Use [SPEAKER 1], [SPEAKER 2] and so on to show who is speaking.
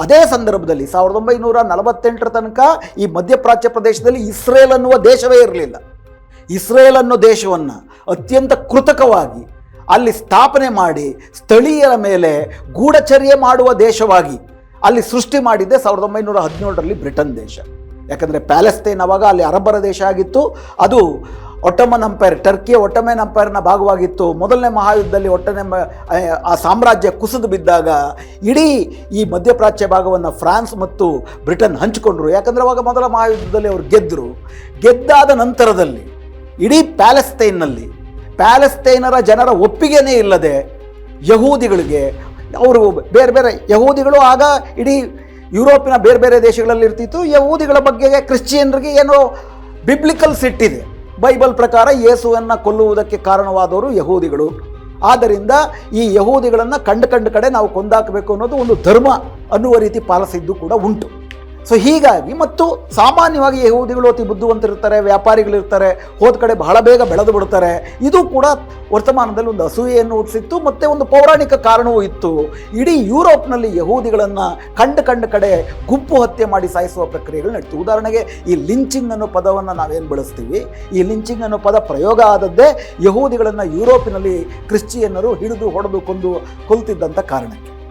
[SPEAKER 1] ಅದೇ ಸಂದರ್ಭದಲ್ಲಿ 1948 ತನಕ ಈ ಮಧ್ಯಪ್ರಾಚ್ಯ ಪ್ರದೇಶದಲ್ಲಿ ಇಸ್ರೇಲ್ ಅನ್ನುವ ದೇಶವೇ ಇರಲಿಲ್ಲ. ಇಸ್ರೇಲ್ ಅನ್ನೋ ದೇಶವನ್ನು ಅತ್ಯಂತ ಕೃತಕವಾಗಿ ಅಲ್ಲಿ ಸ್ಥಾಪನೆ ಮಾಡಿ ಸ್ಥಳೀಯರ ಮೇಲೆ ಗೂಢಚರ್ಯೆ ಮಾಡುವ ದೇಶವಾಗಿ ಅಲ್ಲಿ ಸೃಷ್ಟಿ ಮಾಡಿದ್ದೆ 1917ರಲ್ಲಿ ಬ್ರಿಟನ್ ದೇಶ. ಯಾಕಂದರೆ ಪ್ಯಾಲೆಸ್ತೈನ್ ಅವಾಗ ಅಲ್ಲಿ ಅರಬ್ಬರ ದೇಶ ಆಗಿತ್ತು. ಅದು ಒಟ್ಟಮನ್ ಅಂಪೈರ್, ಟರ್ಕಿಯ ಒಟ್ಟಮನ್ ಅಂಪೈರ್ನ ಭಾಗವಾಗಿತ್ತು. ಮೊದಲನೇ ಮಹಾಯುದ್ಧದಲ್ಲಿ ಆ ಸಾಮ್ರಾಜ್ಯ ಕುಸಿದು ಬಿದ್ದಾಗ ಇಡೀ ಈ ಮಧ್ಯಪ್ರಾಚ್ಯ ಭಾಗವನ್ನು ಫ್ರಾನ್ಸ್ ಮತ್ತು ಬ್ರಿಟನ್ ಹಂಚಿಕೊಂಡ್ರು. ಯಾಕಂದರೆ ಅವಾಗ ಮೊದಲ ಮಹಾಯುದ್ಧದಲ್ಲಿ ಅವರು ಗೆದ್ದಾದ ನಂತರದಲ್ಲಿ ಇಡೀ ಪ್ಯಾಲೆಸ್ತೈನರ ಜನರ ಒಪ್ಪಿಗೆನೇ ಇಲ್ಲದೆ ಯಹೂದಿಗಳಿಗೆ, ಅವರು ಬೇರೆ ಬೇರೆ ಯಹೂದಿಗಳು ಆಗ ಇಡೀ ಯುರೋಪಿನ ಬೇರೆ ಬೇರೆ ದೇಶಗಳಲ್ಲಿ ಇರ್ತಿತ್ತು. ಯಹೂದಿಗಳ ಬಗ್ಗೆ ಕ್ರಿಶ್ಚಿಯನ್ರಿಗೆ ಏನೋ ಬಿಬ್ಲಿಕಲ್ ಸಿಟ್ಟಿದೆ. ಬೈಬಲ್ ಪ್ರಕಾರ ಯೇಸುವನ್ನು ಕೊಲ್ಲುವುದಕ್ಕೆ ಕಾರಣವಾದವರು ಯಹೂದಿಗಳು. ಆದ್ದರಿಂದ ಈ ಯಹೂದಿಗಳನ್ನು ಕಂಡು ಕಡೆ ನಾವು ಕೊಂದಾಕಬೇಕು ಅನ್ನೋದು ಒಂದು ಧರ್ಮ ಅನ್ನುವ ರೀತಿ ಪಾಲಿಸಿದ್ದು ಕೂಡ ಉಂಟು. ಸೊ ಹೀಗಾಗಿ, ಮತ್ತು ಸಾಮಾನ್ಯವಾಗಿ ಯಹೂದಿಗಳು ಅತಿ ಬುದ್ಧಿವಂತರಿರ್ತಾರೆ, ವ್ಯಾಪಾರಿಗಳಿರ್ತಾರೆ, ಹೋದ ಕಡೆ ಬಹಳ ಬೇಗ ಬೆಳೆದು ಬಿಡ್ತಾರೆ. ಇದು ಕೂಡ ವರ್ತಮಾನದಲ್ಲಿ ಒಂದು ಅಸೂಯೆಯನ್ನು ಹುಟ್ಟಿಸಿತ್ತು, ಮತ್ತು ಒಂದು ಪೌರಾಣಿಕ ಕಾರಣವೂ ಇತ್ತು. ಇಡೀ ಯುರೋಪ್ನಲ್ಲಿ ಯಹೂದಿಗಳನ್ನು ಕಂಡು ಕಡೆ ಗುಂಪು ಹತ್ಯೆ ಮಾಡಿ ಸಾಯಿಸುವ ಪ್ರಕ್ರಿಯೆಗಳು ನಡೀತು. ಉದಾಹರಣೆಗೆ ಈ ಲಿಂಚಿಂಗ್ ಅನ್ನೋ ಪದವನ್ನು ನಾವೇನು ಬಳಸ್ತೀವಿ, ಈ ಲಿಂಚಿಂಗ್ ಅನ್ನೋ ಪದ ಪ್ರಯೋಗ ಆದದ್ದೇ ಯಹೂದಿಗಳನ್ನು ಯುರೋಪಿನಲ್ಲಿ ಕ್ರಿಶ್ಚಿಯನ್ನರು ಹಿಡಿದು ಹೊಡೆದು ಕೊಲ್ತಿದ್ದಂಥ ಕಾರಣಕ್ಕೆ.